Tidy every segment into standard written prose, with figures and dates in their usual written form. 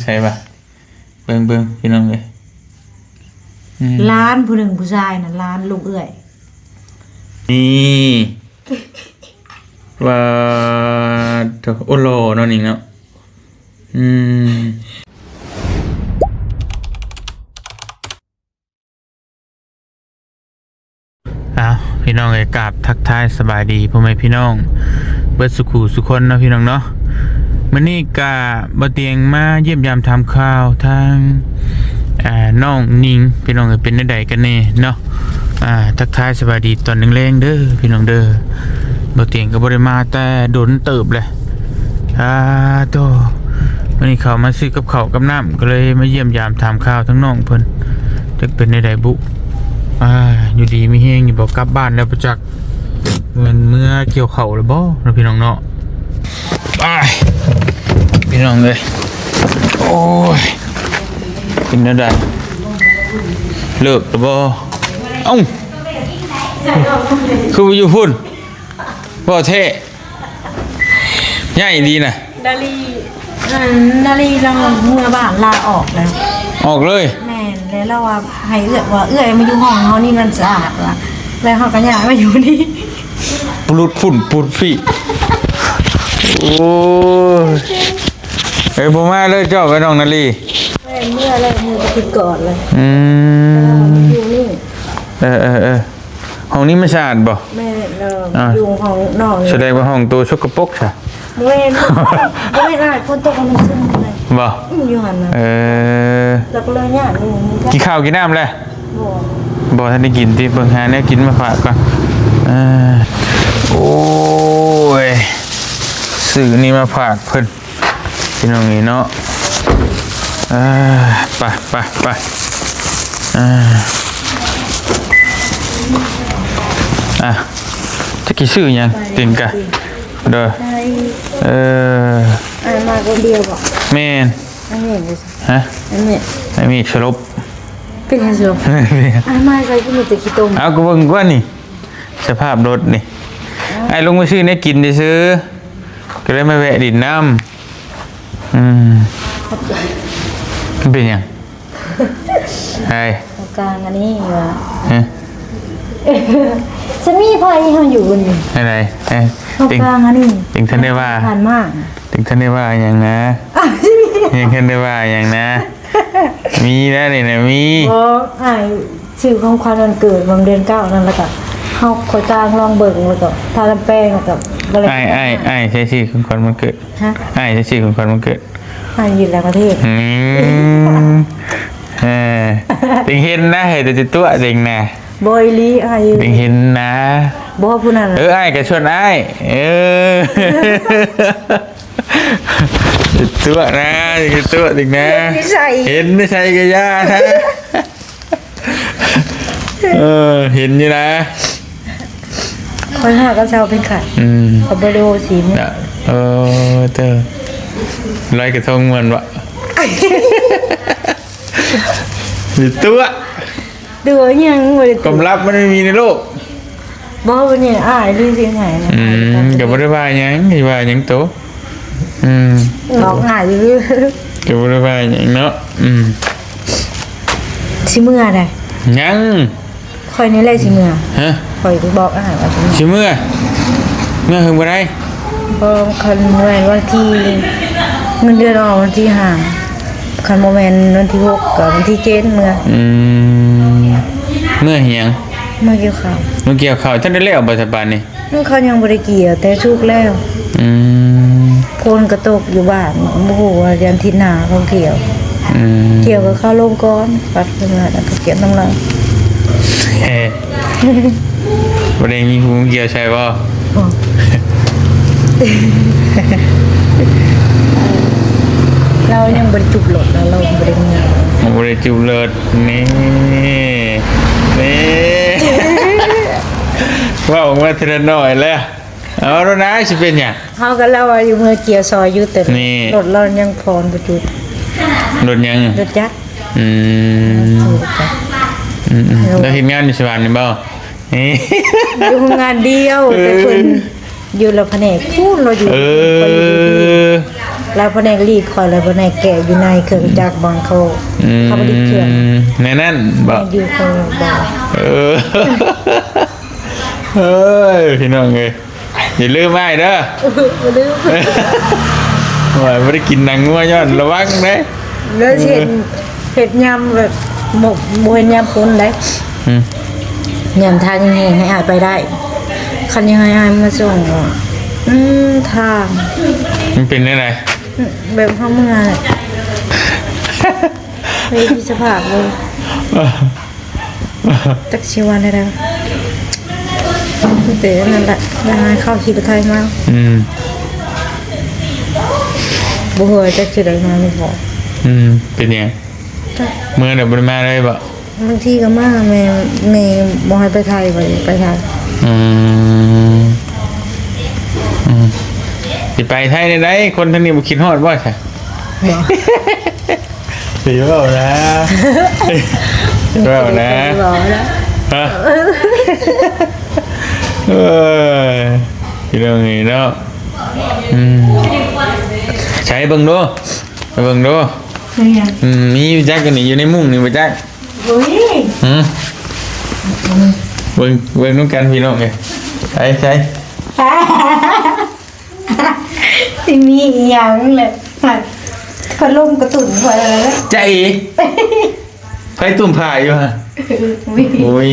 ใช่ป่ะเบิ่งพี่น้องเลยร้านผู้หนึ่งผู้ชายน่ะร้านลุงเอื้อยนี่ว่าโอโลเนาะนี่เนาะพี่น้องเอกราบทักทายสบายดีพ่อแม่พี่น้องเบิดสุขุสุคนเนาะพี่น้องเนาะมื้อนี้ก็บ่เตียงมาเยี่ยมยามทำข่าวทางน้องนิงพี่น้องเป็นจังไดกันแน่เนาะทักทายสบายดีตอนแรงๆเด้อพี่น้องเด้อบ่เตียงก็บ่ได้มาแต่โดนเติบเลยโตวันนี้เขามาซื้อกับข้าวกับน้ำก็เลยมาเยี่ยมยามทำข่าวทั้งน้องเพิ่นจักเป็นจังไดบุอยู่ดีมีเฮงอยู่บอกกลับบ้านแล้วประจักษ์เมื่อเกี่ยวเข่าเลยบ่เราพี่น้องเนาะไปพี่น้องเลยโอ้ยเป็นอะไรเลิกหรือบ่เอ้าคืออยู่พุ่นบ่เท่ใหญ่ดีนะนาลีเราเมื่อบ้านลาออกแล้วออกเลยแม่นแล้วเราว่าให้เอื้อยมาอยู่ห้องเฮานี่มันสะอาดว่ะแล้วเฮาก็ย้ายมาอยู่นี่ปลุดฝุ่นปุดฟี่โอ้ยบ่มาเลยเจ้ากับน้องนาลีแม่เมื่อเลยมือติดกอดเลยอยู่นี่ห้องนี้ไม่สะอาดบ่แม่อยู่ห้องนอกแสดงว่าห้องตัวสกปรกใช่แม่ไม่ได้คนตกมันซึมเลยบ่อยู่หั่นน่ะแล้วก็เลยเนี่ยกินข้าวกินน้ำเลยบ่ท่านได้กินติเบิ่งหาแนวกินมาฝากก่อนโอ้ยสื่อนี่มาฝากเพิ่นพี่น้องนี่เนาะไปจะกี่สื่อยังติงกะเด้อมาคนเดียวบ่แม่นอันนี้ฮะอันนี้ไอ้มีสรุปเป็นไงสรุปมาใส่กินแต่ขี้ต้มเอาก็เบิ่งก่อนนี่สภาพรถนี่ไอ้ลงมาซื้อเนี่ยกินได้ซื้อก็เลยมาแวะดินน้ำเป็นยังไอ้กลางอันนี้ว่ะฮะจะมีไฟเขาอยู่นี่อะไรกลางอันนี้ติงท่านได้ว่าผ่านมากติงท่านได้ว่าอย่างนะยังท่านได้ว่าอย่างนะมีแล้วนี่นะมีชื่อของความวันเกิดวันเดือน9นั่นแล้วก็เขาคอยกลางลองเบิ่งแล้วก็ทาแป้งแล้วก็ไอ้ใช่ชื่อของความวันเกิดไอ้ใช่ชื่อของความวันเกิดอยู่แล้วประเทศติงเห็นนะเฮ้ยแต่จะตัวติงนะบอยลีติงเห็นนะบ่ผู้นั้นไอ้ก็ชวนไอ้ตัวนะตัวติงนะเห็นไม่ใช่กระยานะเห็นอยู่นะคนหาก็เช่าเป็นขัดเขาบริโภคสีมันเตอลอยกระทงมันวะมีตัวดูยังความลับมันไม่มีในโลกบอกว่าเนี่ยลืมเสียงหายกับบริวารยังโตบอกหายอยู่กับบริวารยังเนาะชิเมื่อไดยังคอยนี่แหละชิเมื่อคอยบอกว่าชิเมื่อหึงบ่ได้บอกคันแวนวันที่เงินเดือนออกวันที่5คันโมเมนต์วันที่6กับวันที่7เมื่อเหียงเมื่อเกี่ยวข้าวท่านได้แล้วปัจจุบันนี่เขายังบ่ได้เกี่ยวแต่ชุกแล้วคนกระตกอยู่บ้านบ่ฮู้ว่ายันทิศหน้าเขาเกี่ยวกับข้าวลงก้อนปัดขึ้นมาแล้วก็เกี่ยวน้ำลายบ่ได้มีหูเกี่ยวใช่ป่ะเรายังบริจุบหลดแล้วเราบริเงินบริจุบหลดนี่ว่าออกมาทีละหน่อยแล้วเอาแล้วนะจะเป็นอย่างเขาก็เล่าว่าอยู่เมื่อเกี่ยวซอยอยู่แต่รถเรายังพรประจุรถยังรถยักษ์แล้วเห็นงานอยู่สวรรค์นี่บ่อยู่งานเดียวแต่คนอยู่ละแผนกพูดเราอยู่ แล้วพอแนกรีดคอยแล้วพอแนกแกะอยู่ในเครื่องจักรบางเขาเขาบ่ได้เครื่อง ในนั่นบ่ อยู่คนละบ่ เออเฮ้ยพี่น้องเอ้ยอย่าลืมไอ้เด้อ บ่ลืม ว่าไม่ได้กินหนังงัวย้อนระวังเด้ แล้วเห็ดยำแบบหมกบวยยำคนได้ อืม ยำทางนี้ให้อายไปได้คันยังไงอายมาส่งอ่ะทาง มันเป็นได้ไง แบบข้างเมืองเลยไปที่สภาพเลยจักชีวันได้แล้วแต่นั่นแหละยังไงเข้าขี่รถไทยมา อืม บุหัวจักชีได้มาไม่บอก อืมเป็นยังเมื่อเดี๋ยวบริมาได้บ่ บางทีก็มาแม่บอกให้ไปไทยไปไทย อืมอืมสิไปไทยได้ไดคนทั้งนี้บ่คิดฮอดบ่ใช่ บอก สิเว้านะสิเว้านะ บอกนะ ฮะเออพี่น้องนี่เนาะอืมใช้เบิ่งดูไปเบิ่งดู เนี่ย มีอยู่จักกันนี่อยู่ในมุ้งนี่บ่จัก โอ้ย เบิ่งน้องกันพี่น้องเอ้ยใช่ ที่มีอีหยังเลยพัดลมกระตุ่นไว้แล้ว ใจไฟตุ่มผ่าอยู่ฮะ วิ่ง โอ้ย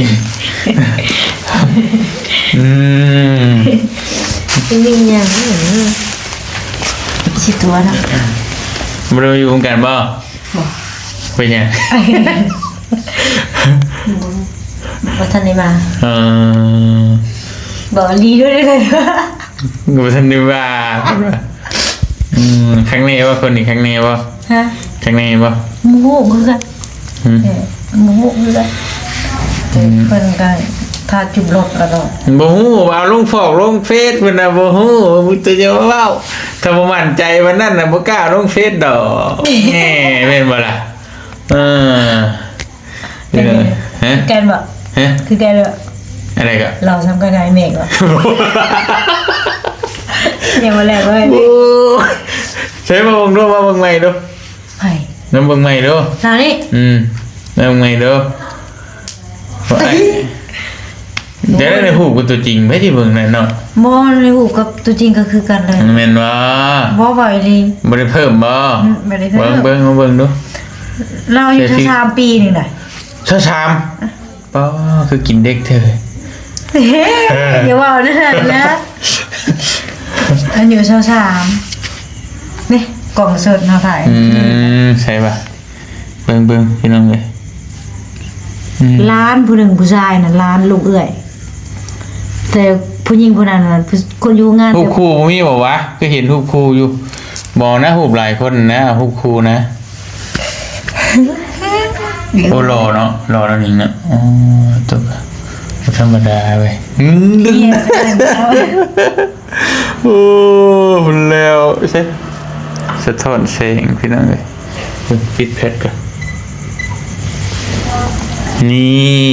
อืม ที่มีอีหยังชิตัวนะ บ่ได้อยู่กันบ่เป็นหยัง ว่าท่านได้มา เออ บอกลีด้วยเลย บ่ทันได้ว่าครั้งนี้ว่าคนนี้ครั้งนี้บ่ ฮะ ครั้งนี้บ่ โมโหมือกัน อืม โมโหมือกันเพิ่นกันถ้าจุบรถแล้วเนาะ บ่ฮู้ว่าเอาลงฟอกลงเฟซเพิ่นน่ะบ่ฮู้มึงตัวจะเว้าถ้าบ่มั่นใจวันนั้นน่ะบ่กล้าลงเฟซดอกแหมแม่นบ่ล่ะเออฮะ แกนบอก ฮะ คือแกเลย อะไรก็ เราทำกันไงเมฆวะเนี่ยมาแล้วเว้ย โอ้ใช้มาเบิ่งดูมาเบิ่งใหม่ดู ไผ่ น้ำเบิ่งใหม่ดู ทางนี้ น้ำเบิ่งใหม่ดูเดี๋ยวในหูกับตัวจริงไม่ที่เบิ่งนั่นเนาะ มอในหูกับตัวจริงก็คือกันเลย แม่นว่า บ่บ่อยเลย บ่ได้เพิ่มบ่ ไม่ได้เพิ่ม เบิ่งมาเบิ่งดู เราอยู่แค่3 ปีนึงน่ะ ชามป้อคือกินเด็กเธอ เฮ้ยอย่าว่านะนะอันอยู่3นี่กล่องสดเนาะถ่าย ใช่ป่ะเบิ่งพี่น้องเลย ร้านผู้หนึ่งผู้ชายน่ะร้านลูกเอื้อยแต่ผู้หญิงผู้นั้นน่ะคนอยู่งาน ฮูบคู่บ่มีบ่วะคือเห็นฮูบคู่อยู่บ่นะฮูบหลายคนนะฮูบคู่นะโอ้รอเนาะรอแล้วนี่นะอ๋อตัวบ่ธรรมดาเว้ยดึง เยี่ยม โอ้แล้วใช่สะท้อนแสงพี่น้องเลยปิดเพชรกันนี่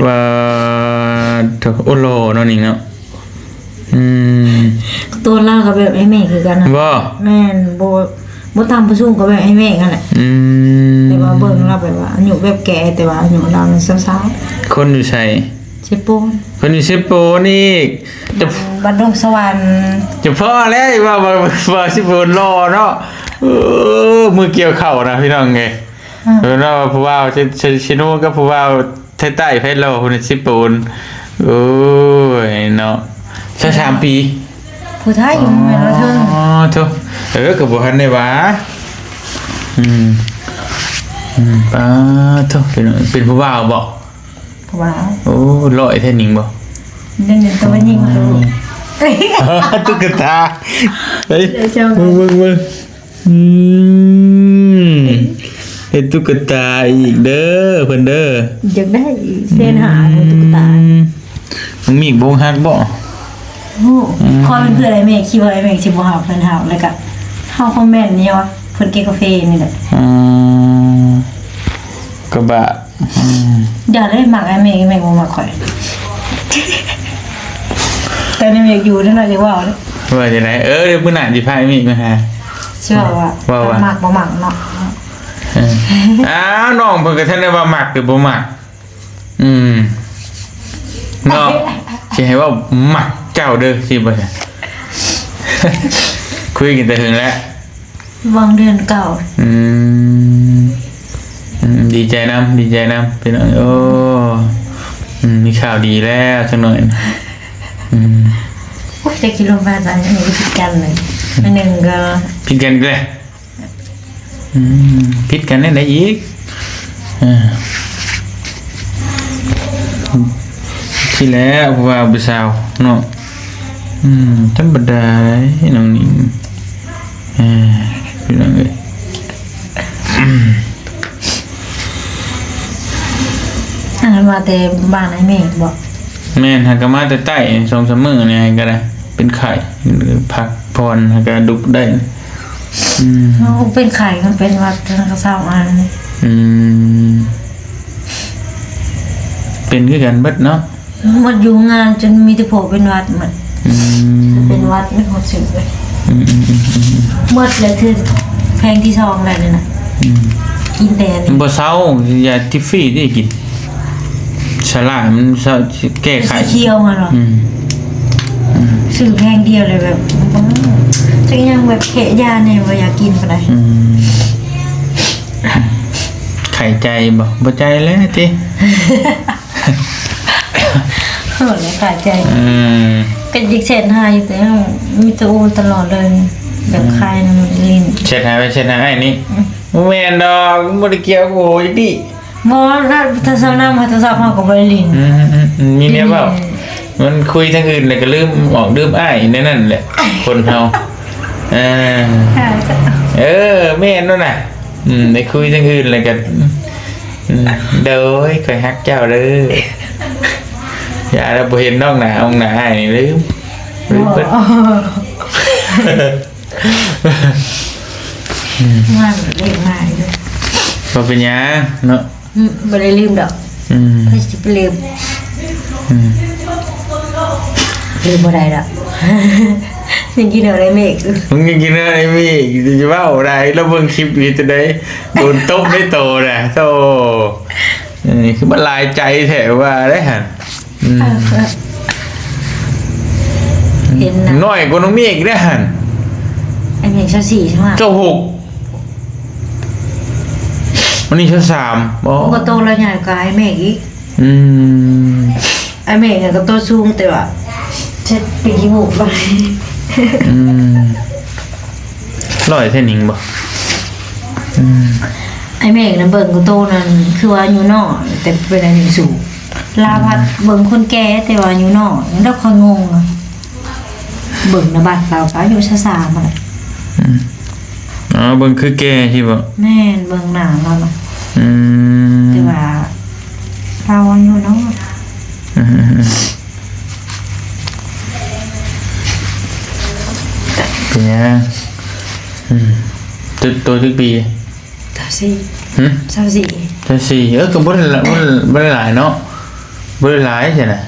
ว่าโอ้โลเนาะนี่เนาะตัวเรากับแบบไอ้เมฆคือกันนะ บ่ แม่นบ่ตามผู้สูงก็แบบไอ้เมฆนั่นแหละแต่ว่าเบิ่งเราแบบว่าอายุแบบแก่แต่ว่าอายุเรามันสาว คนอยู่ใช่ ๆสิโปน คนอยู่เชฟโปนี่จะ บัดดงสวรรค์ จะพ่อแล้วว่าสิโปนรอเนาะมือเกี่ยวเข่านะพี่น้องไงเนาะผู้ว่าชิโน่กับผู้ว่าใต้ๆเพชรเราคนสิโปนโอ้ยเนาะ3 ปี ผู้ไทยอยู่แม่นว่าเทิง อ๋อทุกับบุหันได้หวะป้าทุเป็นผู้บ่าวบอก ว้าว โอ้ลอยแท่นิงบอก เด่นๆตัวยิงดู ตุ๊กตาเฮ้ย เดี๋ยวเจ้า มึงเห็นตุ๊กตาอีกเด้อเพิ่นเด้อ อยากได้เส้นหาของตุ๊กตา มึงมีอีกบงฮักบ่ โอ้คอยเป็นเพื่อนไอ้เมฆคิดว่าไอ้เมฆสิบ่หาเพิ่นหาแล้วก็เฮาคอมเมนต์นี่ว่าเพิ่นกินกาแฟนี่แหละ กระบะ อย่าได้หมักไอ้เมฆบ่มักข่อยแต่ไอ้เมฆอยู่นั่นน่ะอย่าว่าเลย ว่าจะไหนเดี๋ยวมื้อหน้าสิพามีมาหา เชื่อว่า ว่า หมักบ่หมักเนาะ อ้าวน้องเพิ่นก็ท่านได้ว่ามักหรือบ่มักเนาะสิให้ว่ามักเจ้าเด้อสิบ่ใช่ คุยกันแต่ถึงแล้ว วางเดือนเก่า ดีใจนำพี่น้องโอ้มีข่าวดีแล้วจังหน่อยโอ้ยจะกิโลบาทอันนี้ผิดกันเลยอันหนึ่งก็ ผิดกันเลยผิดกันได้ไหนอีกที่แล้วว่าไปสาวเนาะธรรมดาน้องนิ่งพี่น้องเอ้ยมาแต่บ้านไอ้เมฆบอก แม่นหากมาแต่ใต้2-3 มื้อเนี่ยก็ได้เป็นไข้พักพรหากดุกได้เขาเป็นไข่มันเป็นวัดทางกระซ้ำอันเป็นคือกันเบิดเนาะหมดอยู่งานจนมีแต่โผเป็นวัดหมดเป็นวัดไม่หมดสิ่งเลยหมดเลยคือแพงที่ซองอะไรเนี่ยนะกินแต่นี่บ่เซายาทิฟฟี่ที่กินฉลาดมันแก้ไขเคี้ยวมาหรอซื้อแพงเดียวเลยแบบจะยังแบบเขยาเนี่ยว่าอยากกินอะไรไข่ใจบ่ใจแล้วติโหเลยไข่ใจเป็นดิกเซนหาอยู่แต่มีตัวอูตลอดเลยแบบคายน้ำลิ้นเช็ดหายไปเช็ดหายนี่แม่นดอกบ่ได้เกี่ยวโอ้ยดิมอถ้าสาวน้ำมาถ้าสาวเฮาก็บ่ได้ลิ้นมีแม่เปล่ามันคุยทางอื่นเลยก็ลืมออกลืมอ้ายในนั่นแหละคนเฮาแม่นนั่นน่ะได้คุยทางอื่นเลยก็เด้อเคยฮักเจ้าเด้ออย่าเราบ่เห็นน้องหน้าองหน้าอ้ายนี่ลืมเบิดงานเล่นง่ายด้วยบ่เป็นหยังเนาะบ่ได้ลืมดอกให้สิไปลืมบ่ได้ดอกยังกินอะไรเมฆมึงยังกินอะไรเมฆจะว่าอะไรแล้วเบิ่งคลิปอยู่จะได้โดนตบได้โตน่ะโตนี่คือมันลายใจแท้ว่าได้หั่นเห็นนะน้อยกว่าน้องเมฆได้หั่นไอ้เมฆชั้น4ใช่มั้ยเจ้า6วันนี้ชั้น3บ่ก็โตแล้วใหญ่กว่าไอ้เมฆอีกไอ้เมฆเนี่ยก็โตสูงแต่ว่าเช็ดปีกหูไปร้อยเท่านิงบ่ไอ้เมฆนะเบิ่งก็โตนั่นคือว่าอยู่นอกแต่เป็นอายุสูงลาพัดเบิ่งคนแก่แต่ว่าอยู่นอกแล้วค่อยงงเบิ่งนะบัดเราก็อายุซ่าๆมาเบิ่งคือแก่ใช่บ่แม่นเบิ่งหน้าเราเนาะแต่ว่าเราอยู่นอกเป็นไงตัวทุกปี24ก็บ่ได้หลายเนาะบ่ได้หลายใช่น่ะ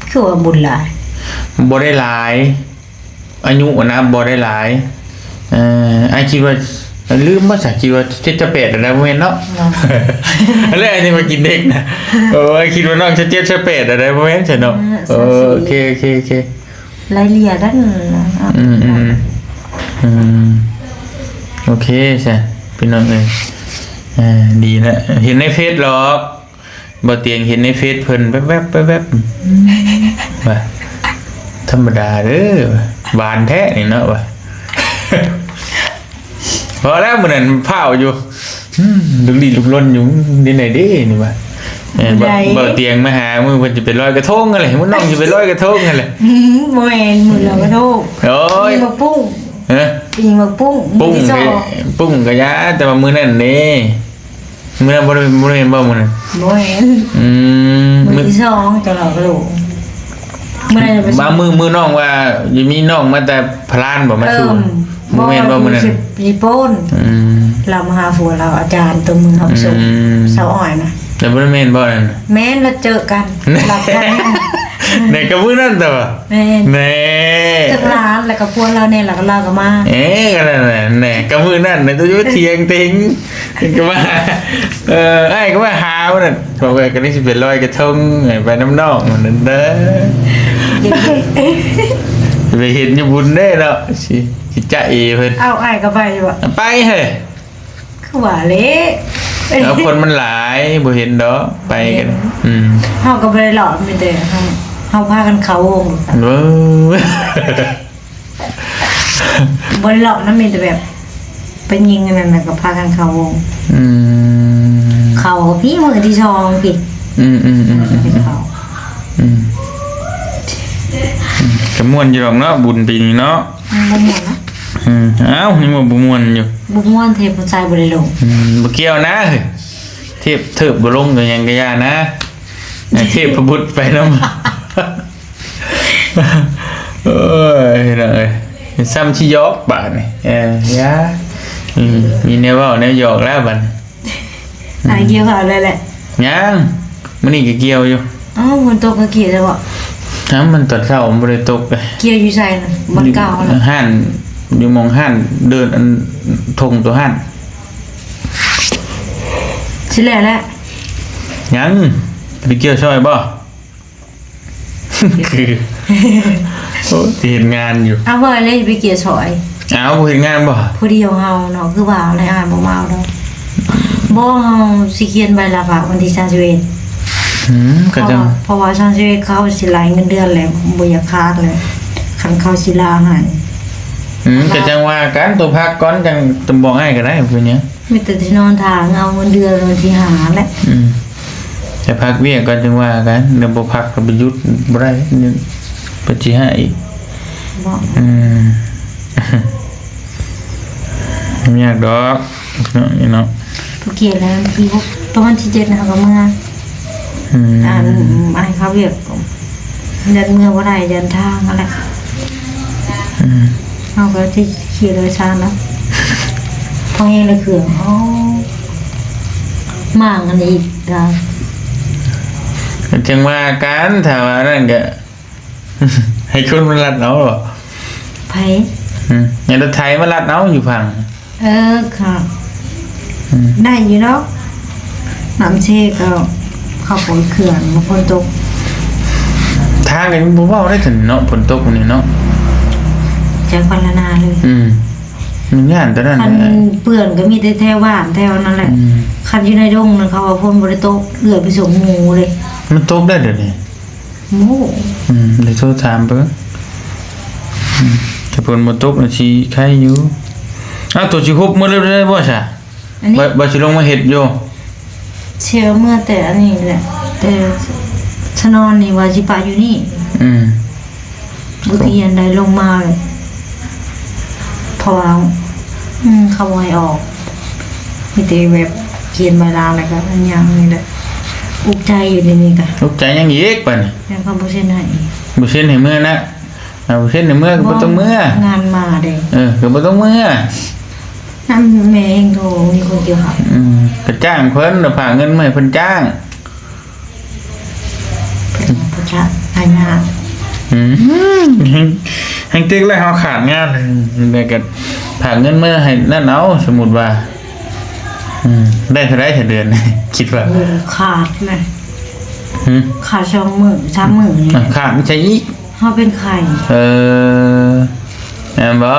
คือว่าบุญหลายบ่ได้หลายอายุนะบ่ได้หลายไอ้คิดว่าลืมมาสักคิดว่าจะเป็ดอะไรบ่แม่นเนาะแล้วอันนี้มากินเด็กนะคิดว่าน้องจะเจ็บจะเป็ดอะไรบ่แม่นใช่เนาะโอเคไล่เลียด้านโอเคใช่พี่น้องเอ้ยดีแล้วเห็นในเฟซหรอกบ่เตียงเห็นในเฟซเพิ่นแวบว่าธรรมดาเด้อบานแท้นี่เนาะว่าพอแล้วมื้อนั้นเผาอยู่ลุกลี้ลุกลนอยู่ที่ไหนเด้นี่ว่าบ่เตียงมาหามื้อเพิ่นจะไปลอยกระทงกันเลยมื้อน้องสิไปลอยกระทงกันเลยบ่แม่นมื้อลอยกระทงโอ้ยมาปุ้งปีมาปุ้งก็ยาแต่ว่ามื้อนั้นนี่มื้อนั้นบ่ได้เห็นบ่มื้อนั้นบ่เห็นมื้อที่2จะเราก็รู้บางมือน้องว่าสิมีน้องมาแต่พลานบ่มาสู่บ่แม่นบ่มื้อนั้นญี่ปุ่นเรามาหาผัวเราอาจารย์ตัวมือเฮาส่งเสาอ้อยนะ แต่บ่ได้แม่นบ่นั่น แม่นเราเจอกันหลับกัน ไหนก็มื้อนั้นตัว แม่น แหน่ เจอร้านแล้วก็พวกเราเนี่ยแล้วก็เราก็มา ก็นั่นแหละแหน่ก็มื้อนั้นน่ะตัวอยู่เถียงติงก็ว่าไอ้ก็ว่าหาว่านั่นบอกว่าก็นี่สิเป็นลอยกระทงไปน้ำนอกมันนั่นเด้อไปเห็นอยู่บุญเด้เนาะสิจะเอเพิ่น เอาไอ้ก็ไปบ่ ไปเฮ้ย คือว่าเละ แล้วคนมันหลายบ่เห็นดอกไปกันเฮาก็บ่ได้หลอกมีแต่เฮาพากันเข้าวง เว้ย บ่ได้หลอกนำมีแต่แบบไปยิงกันนั่นน่ะก็พากันเข้าวงเข้าพี่มือที่ชองพี่เป็นเข้า ก็ม่วนอยู่ดอกเนาะบุญปีนี้เนาะ บ่ม่วนนะ อ้าวนี่บ่ม่วนอยู่ บ่ม่วนเทพใจบ่ได้ลง บ่เกี่ยวนะเฮ้ยเทพเถิบบ่ลงก็ยังก็ย่านะเทพพระบุตรไปนำเอ้ยน่ะเอ้ยซ้ำที่ยอกบาดนี่ยามีแนวเว้าแนวหยอกแล้วบัด เกี่ยวกับอะไรแหละ ยังมื้อนี้ก็เกี่ยวอยู่ ฝนตกก็เกี่ยวจะบ่ มันตอนเช้ามันบ่ได้ตกเลย เกี่ยวอยู่ใส่น่ะบ่เก่าน่ะ ห้านอยู่มองห้านเดินอันทงตัวห้าน สิแล้วแหละ ยังไปเกี่ยวช่อยบ่ คือโอ้ที่เห็นงานอยู่ เอาเว้ยเลยไปเกี่ยวซอย อ้าวบ่เห็นงานบ่ ผู้เดียวเฮาเนาะคือว่าอะไรอ่านบ่มาเอาดอกบ่เฮาสิเขียนใบลาฝากวันที่31ก็จัง เพราะว่า31เขาสิไล่เงินเดือนแล้วบ่อยากขาดเลยคันเขาสิลาให้ ก็จังว่ากันตัวพักก่อนจังตำบอกให้ก็ได้เพิ่นเนี้ย มีแต่ที่นอนทางเอาเงินเดือนวันที่หาแหละ แต่พักเวียกก่อนจังว่ากันเดี๋ยวบ่พักก็ไปหยุดบ่ได้นี่ปะสิให้อีก บ่ ไม่อยากดอกเนาะ ผู้เกี่ยวแล้วที่6ตอนที่7นะคะก็เมื่อให้เขาเรียกเดินเมื่อบ่ได้เดินทางนั่นแหละเอาก็ที่ขี่โดยสารเนาะพอเองเลยเครื่องมางอันนี้อีกได้ จังว่ากันถ้าว่านั่นก็ ให้คนมันรัดเอาบ่ ไผ อย่างรถไทยมารัดเอาอยู่ฝั่ง ค่ะได้อยู่เนาะน้ำเชก็เข้าฝนเขื่อนมาฝนตก ทางกันบ่เว้าได้ถึงเนาะฝนตกนี่เนาะ จากพันนาเลย มันย่านตอนนั้น คันเปื่อนก็มีแต่แถวบ้านแถวนั้นแหละคันอยู่ในดงนั่นเขาว่าฝนบ่ได้ตกเลือดไปส่งงูเลย มันตกได้เดี๋ยวนี้ โอ้ เดี๋ยวโทรถามเบิ่งถ้าฝนบ่ตกน่ะสิใครอยู่อ้าวตัวสิครบหมดเลยบ่ซะ อันนี้ บ่สิลงมาเฮ็ดอยู่ เชื่อเมื่อแต่อันนี้แหละแต่ชนอนนี่ว่าสิปะอยู่นี่บุตรีอันใดลงมาเลยเพราะว่าเขาบ่ให้ออกมีแต่แบบเขียนใบลาอะไรก็อันอย่างนี้แหละอุกใจอยู่ในนี้ก็ ตกใจยังอีกปะนี่ ยังเขาบ่เซ็นให้ บ่เซ็นให้มื้อนะบ่เซ็นให้มื้อก็บ่ต้องมื้อง านมาเด้ ก็บ่ต้องมื้อ นั่นแม่เองโทรมีคนเกี่ยวกับ ก็จ้างเพิ่นน่ะฝากเงินมาให้เพิ่นจ้าง เป็นผู้ชายทายงาน แห่งตึกแล้วเฮาขาดงานแล้วก็ฝากเงินมาให้นั่นเอาสมมุติว่าได้เท่าไหร่ต่อเดือน คิดว่า ขาดนะขาด2 มื้อ 3 มื้อนี่ ขาดไม่ใช่อีก เฮาเป็นไข้ แม่นบ่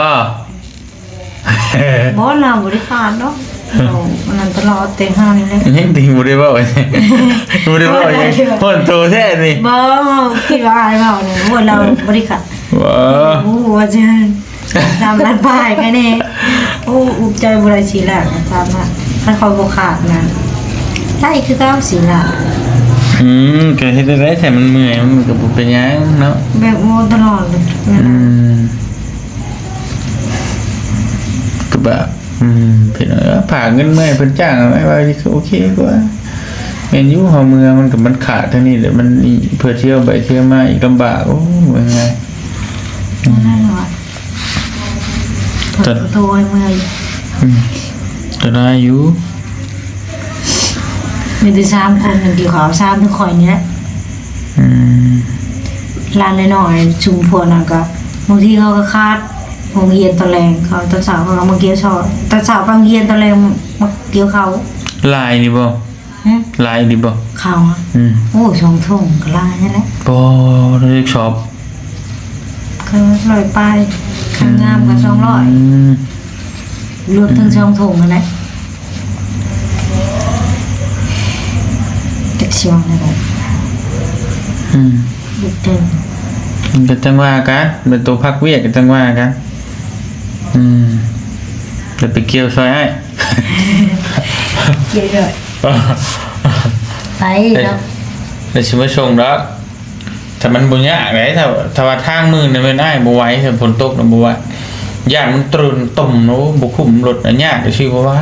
บ่เราบ่ได้ขาดเนาะเราอันนั้นตลอดแต่เฮานี่แหละ ยังติงบ่ได้เว้า บ่ได้เว้ายังพ่นโตแท้นี่ บ่คิดว่าอายเว้าเนี่ยโหเราบ่ได้ขาด ว้า โอ้ว่าจะ3 ล้านป้ายแค่นี้โอ้อุกใจบ่ได้สิละ3ล้านคันเขาบ่ขาดนะได้คือเก้าสิละ ก็เฮ็ดได้แต่มันเมื่อยมันก็บ่เป็นหยังเนาะ แบบโมตลอดเลย ก็แบบเพิ่นฝากเงินมาให้เพิ่นจ้างไว้ว่าโอเคกว่าแม่นอยู่เฮาเมืองมันก็มันขาดเท่านี้แหละมันอีเพื่อเที่ยวไปเที่ยวมาอีกลำบากโอ้ว่าไง นั่นแหละโทรให้เมื่อย ก็ได้อยู่ มีแต่3คน1เกี่ยวขาว3ทุกข่อยนี่แหละ อืม ร้านน้อยๆชุมพวนั่นก็บางทีเขาก็คาดโรงเรียนตะแรงเขาตอนเช้าเขาก็มาเกี่ยวชอตอนเช้าบางเรียนตะแรงมาเกี่ยวเขา ลายนี่บ่ ฮะ ลายนี่บ่ เขาอะ อืม โอ้ช่องทุ่งก็ลายนั่นแหละ บ่เรียกชอบ ก็ลอยไปข้างงามก็ อืม 200รวมทั้งช่องทุ่งนั่นแหละจักสิว่าแนวใด อืม ลูกเต็ม มันก็จังว่ากันเป็นตัวพักเวียกก็จังว่ากัน อืมจะไปเกี่ยวซอยไอ้ เยอะๆไปแล้ว เดี๋ยวชิมาส่งแล้วถ้ามันบุญยากไหนถ้าว่าทางมือเนี่ยมันได้บ่ไหวถ้าฝนตกน่ะบ่ไหวย่านมันตรึนต่มเนาะบ่คุ้มรถอันยากก็ชื่อว่า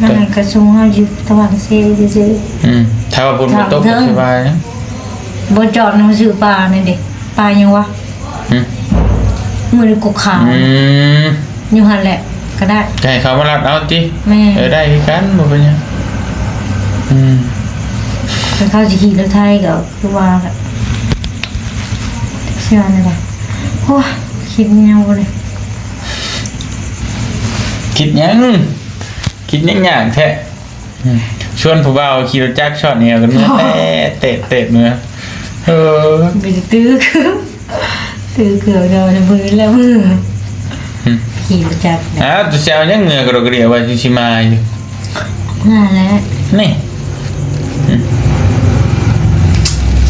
นั่นกระทรวงเฮาอยู่ตะวันเซซื่อ ถ้าว่าฝนบ่ตกก็สิว่านะ ๆบ่จอดนำซื้อปลานี่เด้ปลายังวะ อืม มื้อนี้กกขาว อืม อยู่หั่นแหละก็ได้ จะให้เขามารับเอาติ แม่ ได้คือกันบ่เป็นหยังอืม ไปเข้าสิขี่รถไทยก็คือว่าแหละเชื่อนั่นแหละโอ้ยคิดยังบ่เลย คิดหยังยากแท้ชวนผู้บ่าวขี่รถจักรช็อตเนี่ยกันเมื่อเตะเมื่อเออ ไปตื้อคือตื้อเกือบโดนมือแล้วมือขี่รถจักรเนี่ย ตัวเซลยังเหงื่อกระดกกระเดียวว่าชิมาอยู่ นั่นแหละ นี่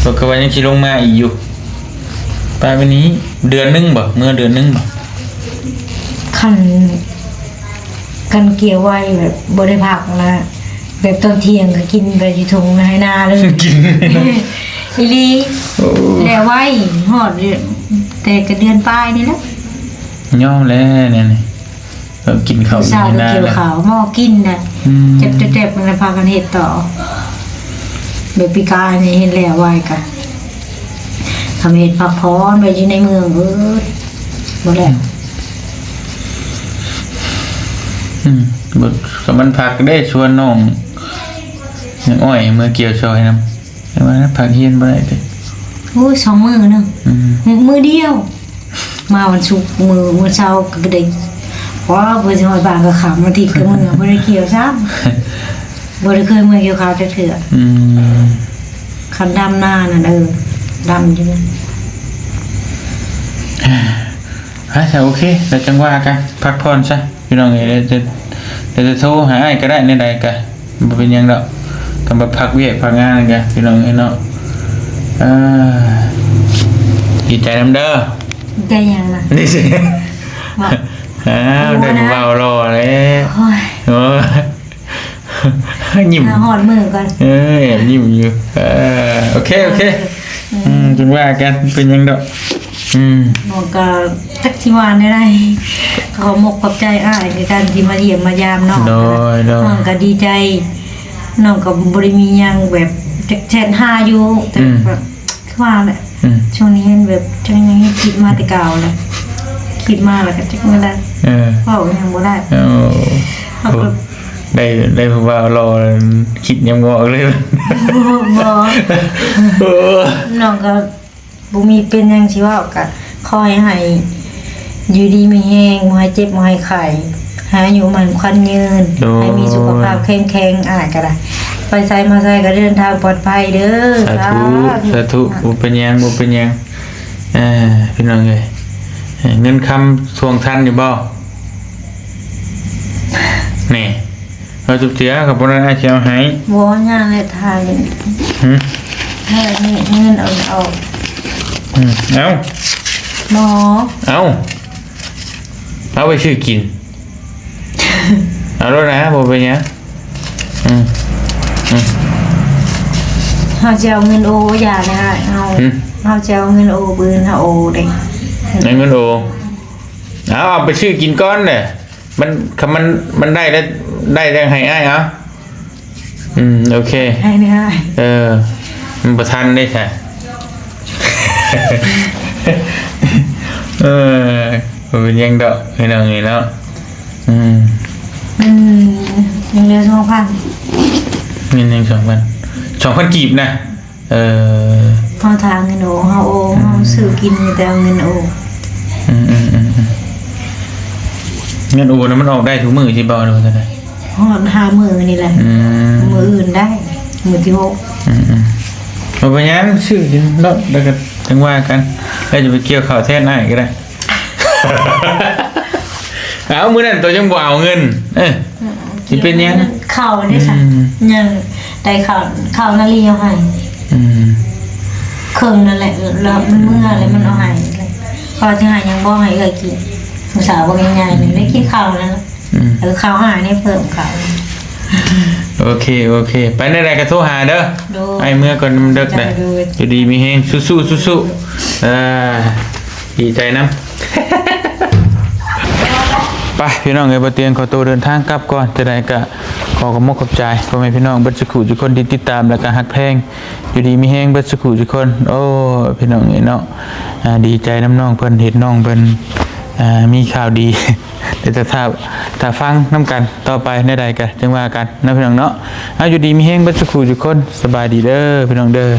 ตัวกระวันยังชิลงมาอีกอยู่ไปวันนี้เดือนนึงบ่เมื่อเดือนนึงบ่ คันเกี่ยวไว้แบบบ่ได้พักนะแบบตอนเที่ยงก็กินไปอยู่ทุ่งนาให้นาเลย กิน อีหลีแล้วไว้ฮอดเดือนแต่ก็เดือนปลายนี่แหละ ย่อมแล้วเนี่ยกินข้าว สาว นาน เกี่ยว แล้ว ขาวหม้อกินน่ะเจ็บๆมันเลยพากันเฮ็ดต่อแบบปีกายนี่เห็นแล้วไว้กันทำเฮ็ดพักพรไปอยู่ในเมืองบ่แล้ว บทสมันพักได้ชวนน้องยังอ้อยเมื่อเกี่ยวซอยนำแต่ว่าพักเฮียนบ่ได้เด้ โอ้ย2มื้อนึงมื้อเดียว มาวันศุกร์มื้อเช้าก็ได้เพราะว่าเพิ่นสิฮอดบ้านก็ข้ามวันอาทิตย์ก็มื้อบ่ได้เกี่ยวซ้ำบ่ได้เคยมื้อเกี่ยวข้าวจักเทื่อคันดำหน้านั่นดำอยู่นั่น โอเคแล้วจังว่ากันพักผ่อนซะพี่น้องเอ้ยเดี๋ยวจะโทรหาอ้ายก็ได้ในใดก็บ่เป็นหยังดอกกำลังพักเวียกพักงานกันพี่น้องเอ้ยเนาะดีใจนำเด้อ ได้ยังน่ะ นี่สิ ว่า ได้เบารอเลย โอ้ย โอ้ยิ้ม หาหอดมือก่อน แอบยิ้มอยู่โอเคจังว่ากันเป็นหยังดอกหมอก็จักสิวานได้ขอหมกขอบใจอ้ายในการที่มาเยี่ยมมายามน้องน้องก็ดีใจน้องก็บ่ได้มีหยังแบบแชทหาอยู่แต่แบบคือว่าแหละช่วงนี้เห็นแบบจังยังคิดมาแต่เก่าแหละคิดมาแล้วก็จักไม่ได้เว้ายังบ่ได้เอาก็ได้เพราะว่ารอคิดยังงอกเลย บ่น้องก็บ่มีเป็นหยังสิเว้าก็ขอให้อยู่ดีมีแฮงบ่ให้เจ็บบ่ให้ไข้หาอยู่มันควันยืนให้มีสุขภาพเข้มแข็งก็ได้ไปไสมาไสก็เดินทางปลอดภัยเด้อ สาธุบ่เป็นหยังพี่น้องเอ้ยเงินคำทวงทันอยู่บ่นี่เราจุบเสียกับบ่ได้สิเอาให้ บ่ย่างเลยทายให้นี่เงินเอาเอา หมอ เอาไปซื้อกิน เอาแล้วนะบ่เป็นหยังเฮาจะเอาเงินโออย่าเลยเฮาจะเอาเงินโอปืนเฮาโอเด้เงินโอเอาไปซื้อกินก้อนเด้มันได้แล้วได้แรงให้อ้ายโอเคให้ได้มันบ่ทันได้ใช่เป็นยังดอกให้น้องนี่เนาะยังเหลือ2,000 เงินยัง2,000กีบนะเออ เฮาทางเงินโอเฮาโอเฮาซื้อกินมีแต่เอาเงินโอ เงินโอนะมันออกได้ทุกมื้อที่บ่ได้ว่าซั่นน่ะ ฮอด5มื้อนี่แหละมื้ออื่นได้มื้อที่6 บ่เป็นหยังซื้อกินเนาะแล้วก็จังว่ากันแล้วจะไปเกี่ยวข้าวแทนอ้ายก็ได้ เอามื้อนั้นตัวจังบ่เอาเงินสิเป็นหยัง ข้าวได้ซะยังได้ข้าวนาลีเอาให้เครื่องนั่นแหละแล้วมันเมื่อแล้วมันเอาให้พอที่ให้ยังบ่ให้ก็กินสงสารบ่ง่ายๆนี่ได้กินข้าวแล้วข้าวหานี่เพิ่มข้าว โอเคไปในใดก็โทรหาเด้อไอ้เมื่อก่อนมันดึกได้อยู่ดีมีแฮงสู้ดีใจนำ ไปพี่น้องเอ้ยบ่เตียงขอตัวเดินทางกลับก่อนจะได้ก็ขอกำมกขอบใจพ่อแม่พี่น้องเบิดสุขุทุกคนที่ติดตามแล้วก็ฮักแพงอยู่ดีมีแฮงเบิดสุขุทุกคนโอ้พี่น้องเอ้ยเนาะดีใจน้ำน้องเพิ่นเห็นน้องเพิ่นมีข่าวดี เดี๋ยวถ้าฟังน้ำกันต่อไปในใดกันจังว่ากันนะพี่น้องเนาะอยู่ดีมีแฮงเบิดสุขุทุกคนสบายดีเด้อพี่น้องเด้อ